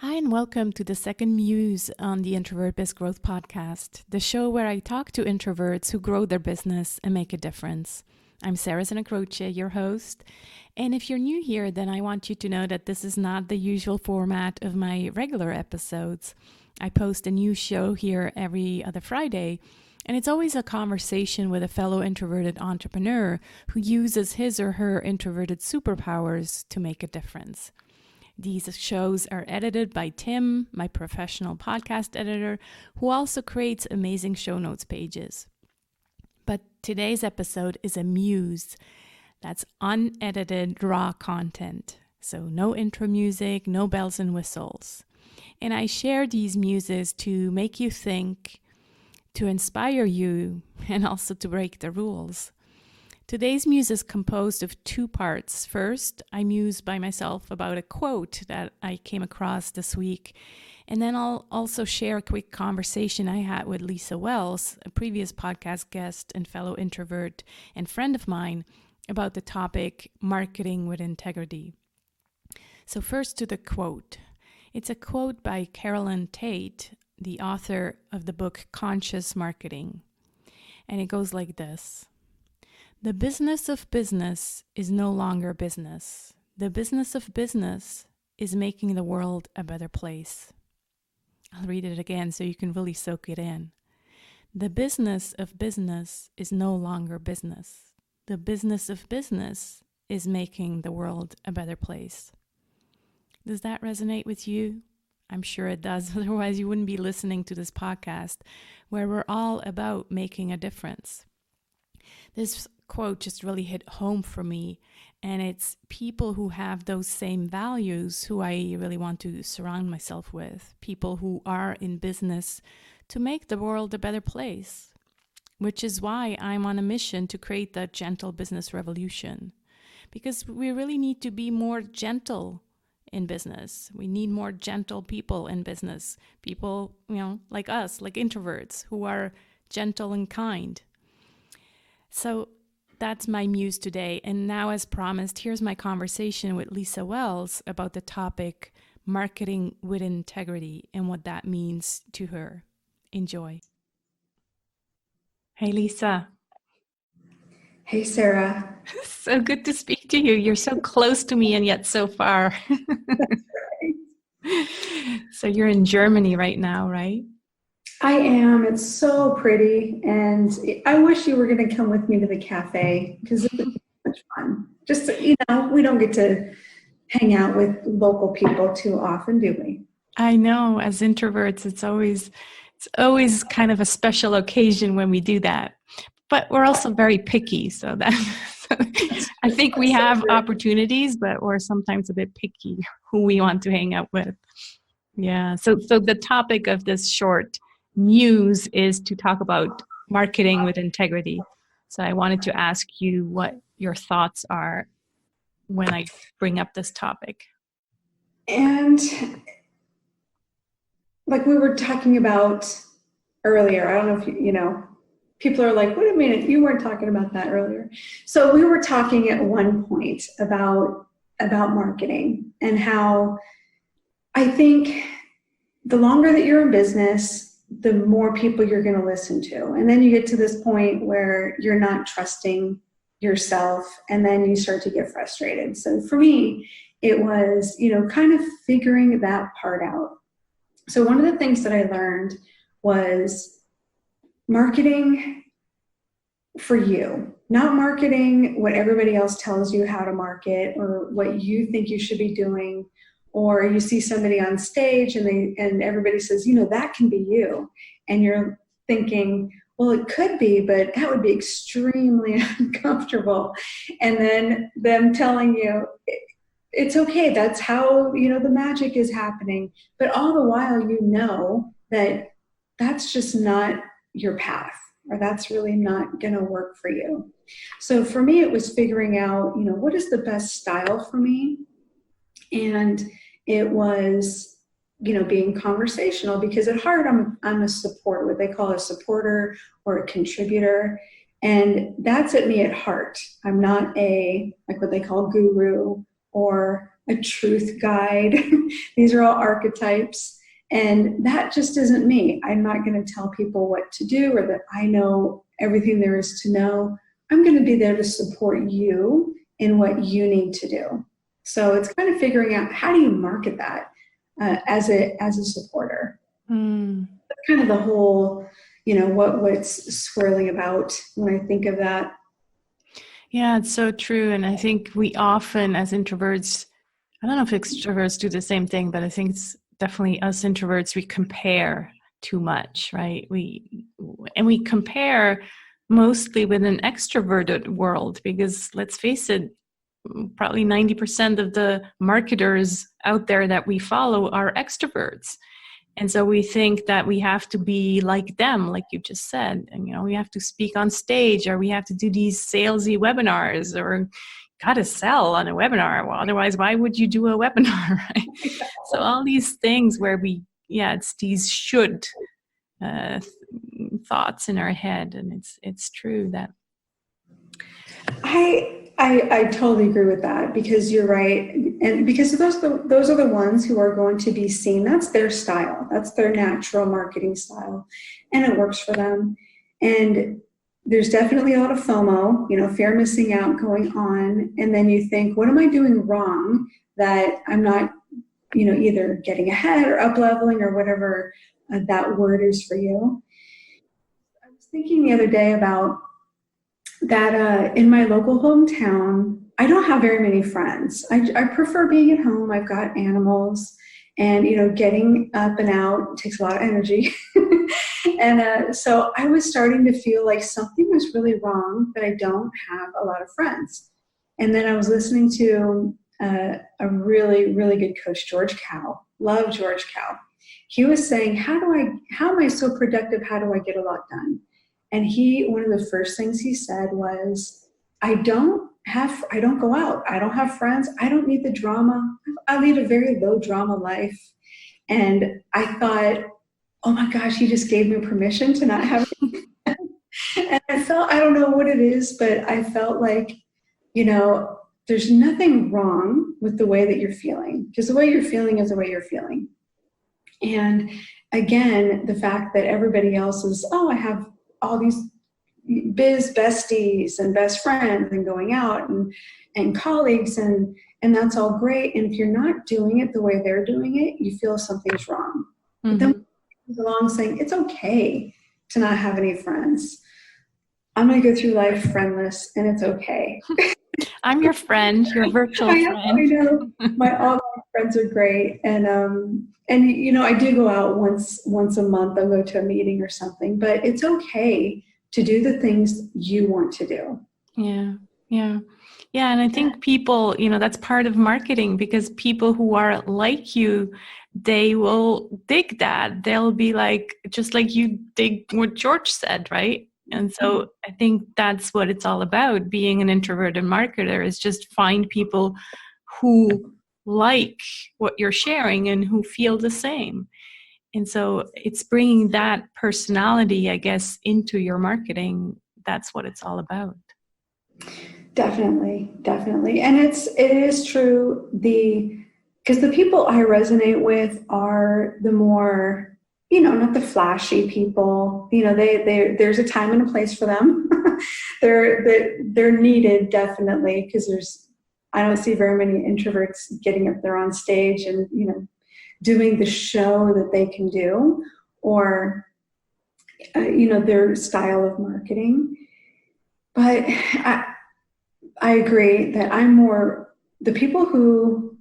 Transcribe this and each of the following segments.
Hi, and welcome to the second Muse on the Introvert Biz Growth podcast, the show where I talk to introverts who grow their business and make a difference. I'm Sarah Santacroce, your host. And if you're new here, then I want you to know that this is not the usual format of my regular episodes. I post a new show here every other Friday, and it's always a conversation with a fellow introverted entrepreneur who uses his or her introverted superpowers to make a difference. These shows are edited by Tim, my professional podcast editor, who also creates amazing show notes pages. But today's episode is a muse. That's unedited, raw content. So no intro music, no bells and whistles. And I share these muses to make you think, to inspire you, and also to break the rules. Today's muse is composed of two parts. First, I muse by myself about a quote that I came across this week. And then I'll also share a quick conversation I had with Lisa Wells, a previous podcast guest and fellow introvert and friend of mine, about the topic marketing with integrity. So first to the quote. It's a quote by Carolyn Tate, the author of the book Conscious Marketing. And it goes like this. The business of business is no longer business. The business of business is making the world a better place. I'll read it again so you can really soak it in. The business of business is no longer business. The business of business is making the world a better place. Does that resonate with you? I'm sure it does. Otherwise, you wouldn't be listening to this podcast where we're all about making a difference. This quote just really hit home for me, and it's people who have those same values who I really want to surround myself with, people who are in business to make the world a better place, which is why I'm on a mission to create that gentle business revolution, because we really need to be more gentle in business. We need more gentle people in business, people, like us, like introverts who are gentle and kind. So that's my muse today. And now, as promised, here's my conversation with Lisa Wells about the topic marketing with integrity and what that means to her. Enjoy. Hey, Lisa. Hey, Sarah. So good to speak to you. You're so close to me and yet so far. So you're in Germany right now, right? I am. It's so pretty. And I wish you were going to come with me to the cafe because it would be so much fun. Just, we don't get to hang out with local people too often, do we? I know. As introverts, it's always kind of a special occasion when we do that. But we're also very picky. So I think we have opportunities, but we're sometimes a bit picky who we want to hang out with. Yeah. So the topic of this short muse is to talk about marketing with integrity. So I wanted to ask you what your thoughts are when I bring up this topic. And like we were talking about earlier, I don't know if people are like, wait a minute, you weren't talking about that earlier. So we were talking at one point about marketing and how I think the longer that you're in business, the more people you're going to listen to. And then you get to this point where you're not trusting yourself, and then you start to get frustrated. So for me, it was, kind of figuring that part out. So one of the things that I learned was marketing for you, not marketing what everybody else tells you how to market or what you think you should be doing. Or you see somebody on stage and everybody says, that can be you. And you're thinking, well, it could be, but that would be extremely uncomfortable. And then them telling you, it's okay, that's how, the magic is happening. But all the while, that that's just not your path, or that's really not going to work for you. So for me, it was figuring out, what is the best style for me? And it was, being conversational, because at heart, I'm a supporter, what they call a supporter or a contributor. And that's at me at heart. I'm not like what they call guru or a truth guide. These are all archetypes. And that just isn't me. I'm not going to tell people what to do or that I know everything there is to know. I'm going to be there to support you in what you need to do. So it's kind of figuring out, how do you market that as a supporter? That's kind of the whole, what's swirling about when I think of that. Yeah, it's so true. And I think we often, as introverts, I don't know if extroverts do the same thing, but I think it's definitely us introverts, we compare too much, right? We compare mostly with an extroverted world, because let's face it, probably 90% of the marketers out there that we follow are extroverts. And so we think that we have to be like them, like you just said, and we have to speak on stage, or we have to do these salesy webinars, or got to sell on a webinar. Well, otherwise, why would you do a webinar, right? So all these things where it's these should thoughts in our head, and it's true that. I totally agree with that, because you're right, and because those are the ones who are going to be seen. That's their style. That's their natural marketing style, and it works for them. And there's definitely a lot of FOMO, fear of missing out going on. And then you think, what am I doing wrong that I'm not, either getting ahead or up leveling or whatever that word is for you. I was thinking the other day about that in my local hometown, I don't have very many friends. I prefer being at home. I've got animals, and, getting up and out takes a lot of energy. And so I was starting to feel like something was really wrong, that I don't have a lot of friends. And then I was listening to a really, really good coach, George Cow. Love George Cow. He was saying, how am I so productive? How do I get a lot done? And one of the first things he said was, I don't go out. I don't have friends. I don't need the drama. I lead a very low drama life. And I thought, oh my gosh, he just gave me permission to not have it. And I don't know what it is, but I felt like, there's nothing wrong with the way that you're feeling, because the way you're feeling is the way you're feeling. And again, the fact that everybody else is, I have all these biz besties and best friends and going out and colleagues, and that's all great. And if you're not doing it the way they're doing it, you feel something's wrong. Mm-hmm. But then along saying, it's okay to not have any friends. I'm going to go through life friendless, and it's okay. I'm your friend, your virtual friend. I know. All my friends are great. And I do go out once a month. I'll go to a meeting or something, but it's okay to do the things you want to do. Yeah. And I think people, that's part of marketing, because people who are like you, they will dig that. They'll be like, just like you dig what George said, right? And so I think that's what it's all about. Being an introverted marketer is just find people who like what you're sharing and who feel the same. And so it's bringing that personality, I guess, into your marketing. That's what it's all about. Definitely. And it is true. Because the people I resonate with are the more, not the flashy people. There's a time and a place for them. They're needed, definitely, because I don't see very many introverts getting up there on stage and, doing the show that they can do, or, their style of marketing. But I agree that I'm more the people who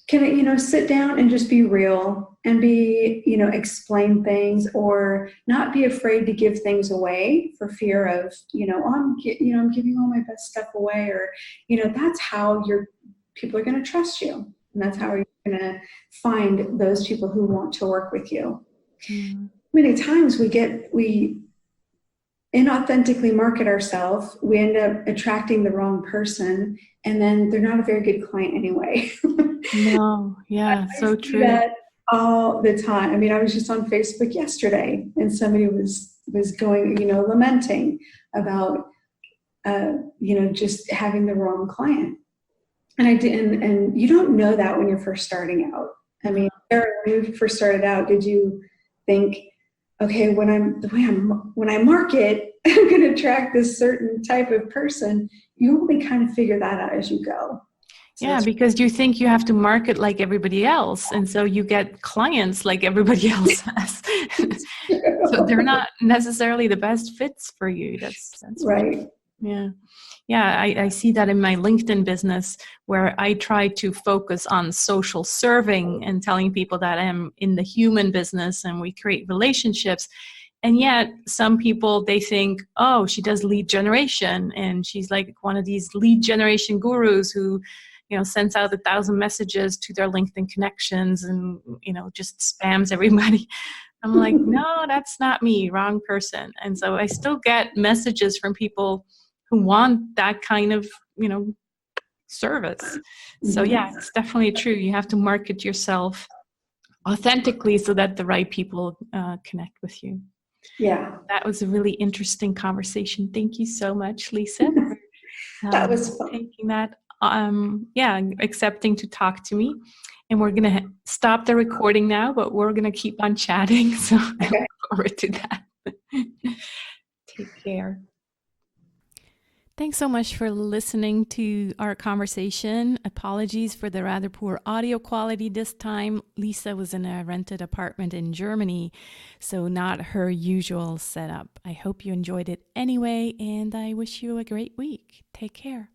can, sit down and just be real and be, explain things, or not be afraid to give things away for fear of, I'm giving all my best stuff away, or, that's how people are going to trust you. And that's how you're going to find those people who want to work with you. Mm-hmm. Many times we inauthentically market ourselves, we end up attracting the wrong person, and then they're not a very good client anyway. No, yeah, so true. That all the time. I mean, I was just on Facebook yesterday, and somebody was going, lamenting about, just having the wrong client. And I didn't, and you don't know that when you're first starting out. I mean, Sarah, when you first started out, did you think, okay, when I market, I'm going to attract this certain type of person? You only kind of figure that out as you go. So yeah, because you think you have to market like everybody else. And so you get clients like everybody else has. So they're not necessarily the best fits for you. That's right. Yeah. Yeah, I see that in my LinkedIn business, where I try to focus on social serving and telling people that I'm in the human business and we create relationships. And yet some people, they think, oh, she does lead generation and she's like one of these lead generation gurus who, sends out 1,000 messages to their LinkedIn connections and, just spams everybody. I'm like, no, that's not me, wrong person. And so I still get messages from people who want that kind of, service. So yeah, it's definitely true. You have to market yourself authentically so that the right people connect with you. Yeah. That was a really interesting conversation. Thank you so much, Lisa, for that was fun. taking that, accepting to talk to me. And we're going to stop the recording now, but we're going to keep on chatting. So I look forward to that. Take care. Thanks so much for listening to our conversation. Apologies for the rather poor audio quality this time. Lisa was in a rented apartment in Germany, so not her usual setup. I hope you enjoyed it anyway, and I wish you a great week. Take care.